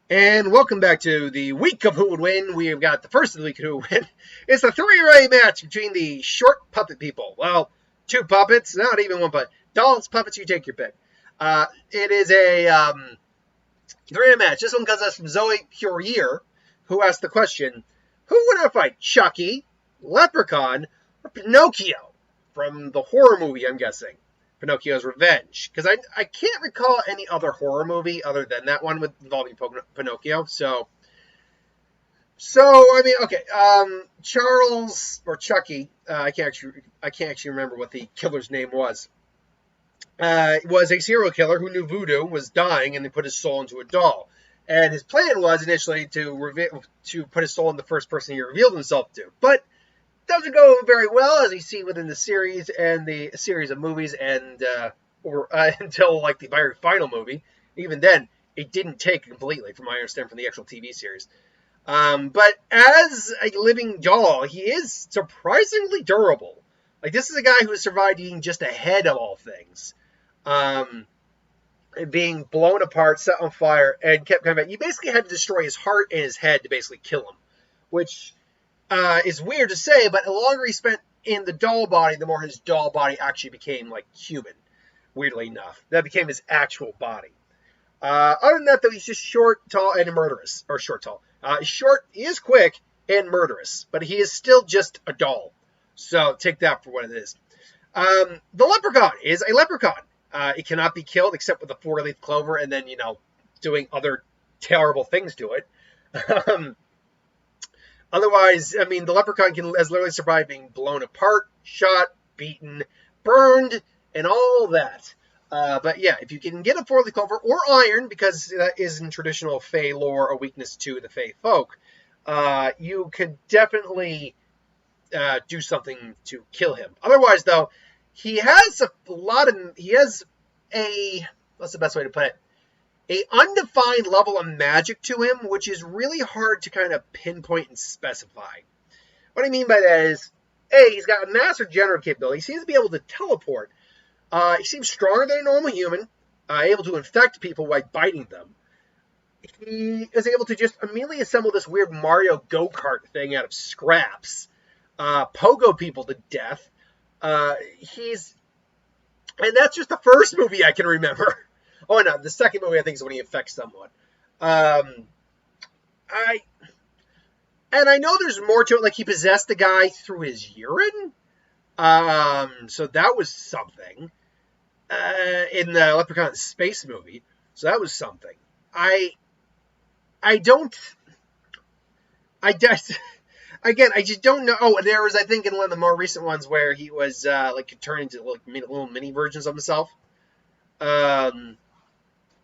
And welcome back to the week of Who Would Win. We have got the first of the week of Who Would Win. It's a three-way match between the short puppet people. Well, two puppets, not even one puppet. Dolls, puppets, you take your pick. It is a three-way match. This one comes us from Zoe Purier, who asked the question, who would I fight, Chucky, Leprechaun, or Pinocchio? From the horror movie, I'm guessing. Pinocchio's Revenge, because I can't recall any other horror movie other than that one involving Pinocchio. So I mean, okay, Charles or Chucky, I can't actually remember what the killer's name was. Was a serial killer who knew voodoo, was dying, and he put his soul into a doll. And his plan was initially to put his soul in the first person he revealed himself to, but doesn't go very well, as you see within the series and the series of movies, and until like the very final movie. Even then, it didn't take completely, from what I understand, from the actual TV series. But as a living doll, he is surprisingly durable. Like, this is a guy who has survived eating just a head of all things, being blown apart, set on fire, and kept coming back. You basically had to destroy his heart and his head to basically kill him, which is weird to say, but the longer he spent in the doll body, the more his doll body actually became like human. Weirdly enough, that became his actual body. Other than that, though, he's just short, tall, and murderous. Or short, tall. Short, he is quick and murderous, but he is still just a doll. So take that for what it is. The Leprechaun is a leprechaun. It cannot be killed except with a four-leaf clover, and then doing other terrible things to it. Otherwise, I mean, the Leprechaun has literally survived being blown apart, shot, beaten, burned, and all that. But yeah, if you can get a four-leaf clover or iron, because that is in traditional Fey lore a weakness to the Fey folk, you could definitely do something to kill him. Otherwise, though, he has what's the best way to put it? A undefined level of magic to him, which is really hard to kind of pinpoint and specify. What I mean by that is, he's got a massive regenerative capability. He seems to be able to teleport. He seems stronger than a normal human, able to infect people by biting them. He is able to just immediately assemble this weird Mario go-kart thing out of scraps, pogo people to death. And that's just the first movie I can remember. Oh, no, the second movie I think is when he infects someone. I know there's more to it, like he possessed the guy through his urine. So that was something. In the Leprechaun Space movie. So that was something. I just don't know. Oh, there was, I think, in one of the more recent ones where he was, could turn into, little mini versions of himself.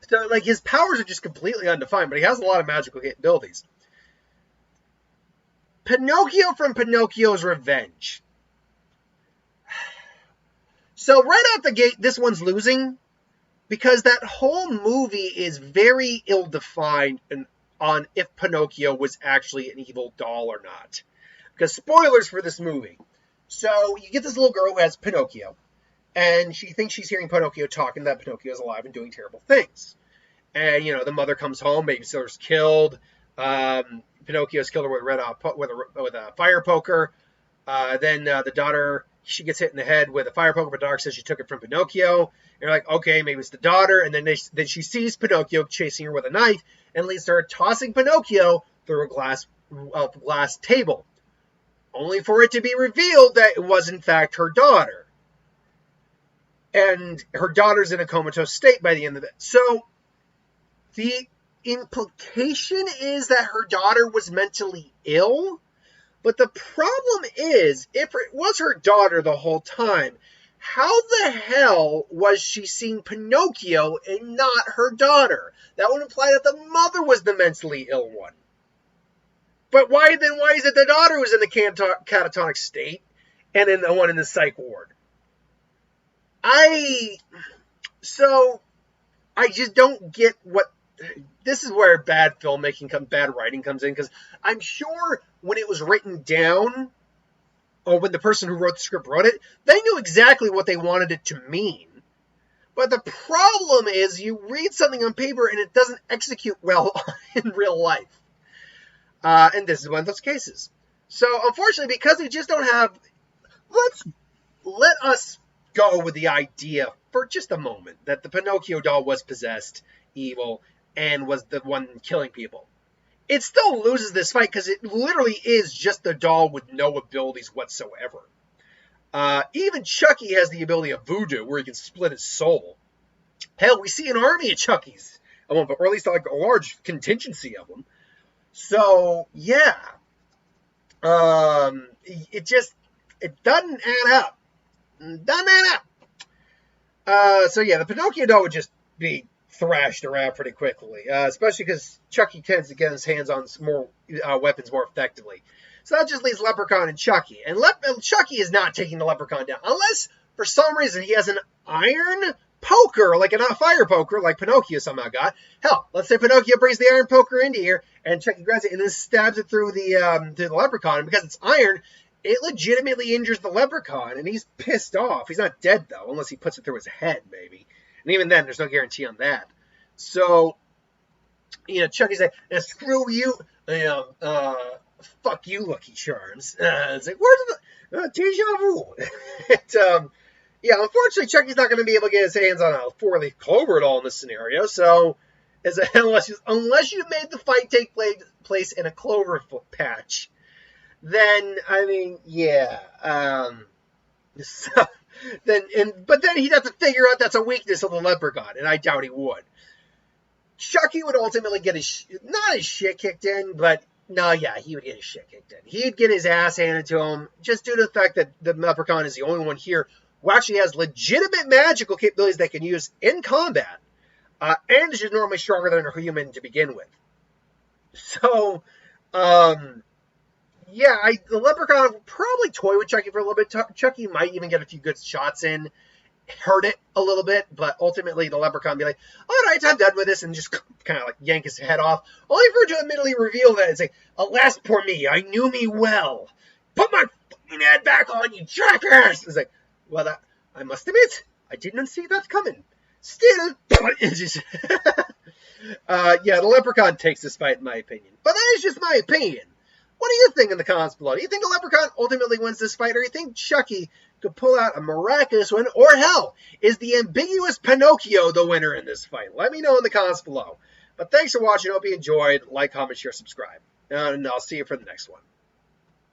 So, his powers are just completely undefined, but he has a lot of magical abilities. Pinocchio from Pinocchio's Revenge. So, right out the gate, this one's losing, because that whole movie is very ill-defined on if Pinocchio was actually an evil doll or not. Because spoilers for this movie. So, you get this little girl who has Pinocchio, and she thinks she's hearing Pinocchio talking that Pinocchio is alive and doing terrible things. And, the mother comes home, babysitter's killed, Pinocchio's killed her with a fire poker, then the daughter, she gets hit in the head with a fire poker, but the daughter says she took it from Pinocchio. And you're like, okay, maybe it's the daughter, and then she sees Pinocchio chasing her with a knife, and leads to her tossing Pinocchio through a glass table, only for it to be revealed that it was in fact her daughter. And her daughter's in a comatose state by the end of it. So, the implication is that her daughter was mentally ill, but the problem is, if it was her daughter the whole time, how the hell was she seeing Pinocchio and not her daughter? That would imply that the mother was the mentally ill one. But why is it the daughter who's in the catatonic state and in the one in the psych ward? I just don't get what. This is where bad writing comes in, because I'm sure when it was written down, or when the person who wrote the script wrote it, they knew exactly what they wanted it to mean. But the problem is you read something on paper and it doesn't execute well in real life. And this is one of those cases. So unfortunately, because we just don't have, let us go with the idea for just a moment that the Pinocchio doll was possessed, evil, and was the one killing people. It still loses this fight because it literally is just the doll with no abilities whatsoever. Even Chucky has the ability of voodoo, where he can split his soul. Hell, we see an army of Chuckies, or at least like a large contingency of them. So yeah, it doesn't add up. So yeah, the Pinocchio doll would just be thrashed around pretty quickly, especially because Chucky tends to get his hands on more weapons more effectively. So that just leaves Leprechaun and Chucky. And Chucky is not taking the Leprechaun down. Unless, for some reason, he has an iron poker, like a fire poker, like Pinocchio somehow got. Hell, let's say Pinocchio brings the iron poker into here, and Chucky grabs it and then stabs it through the Leprechaun. And because it's iron, it legitimately injures the Leprechaun, and he's pissed off. He's not dead, though, unless he puts it through his head, maybe. And even then, there's no guarantee on that. So, Chucky's like, screw you, fuck you, Lucky Charms. It's like, where's the deja vu? Unfortunately, Chucky's not going to be able to get his hands on a four-leaf clover at all in this scenario. So, unless you made the fight take place in a clover patch, then but then he'd have to figure out that's a weakness of the Leprechaun, and I doubt he would. Chucky would ultimately get not his shit kicked in, but he would get his shit kicked in. He'd get his ass handed to him, just due to the fact that the Leprechaun is the only one here who actually has legitimate magical capabilities they can use in combat, and is just normally stronger than a human to begin with. So, the Leprechaun will probably toy with Chucky for a little bit. Chucky might even get a few good shots in, hurt it a little bit, but ultimately the Leprechaun be like, all right, I'm done with this, and just kind of like yank his head off, only for it to admittedly reveal that and say, alas, poor me, I knew me well. Put my fucking head back on, you jackass! It's like, well, I must admit, I didn't see that coming. Still, it's just... the Leprechaun takes this fight, in my opinion. But that is just my opinion. What do you think in the comments below? Do you think the Leprechaun ultimately wins this fight, or do you think Chucky could pull out a miraculous win? Or hell, is the ambiguous Pinocchio the winner in this fight? Let me know in the comments below. But thanks for watching. Hope you enjoyed. Like, comment, share, subscribe. And I'll see you for the next one.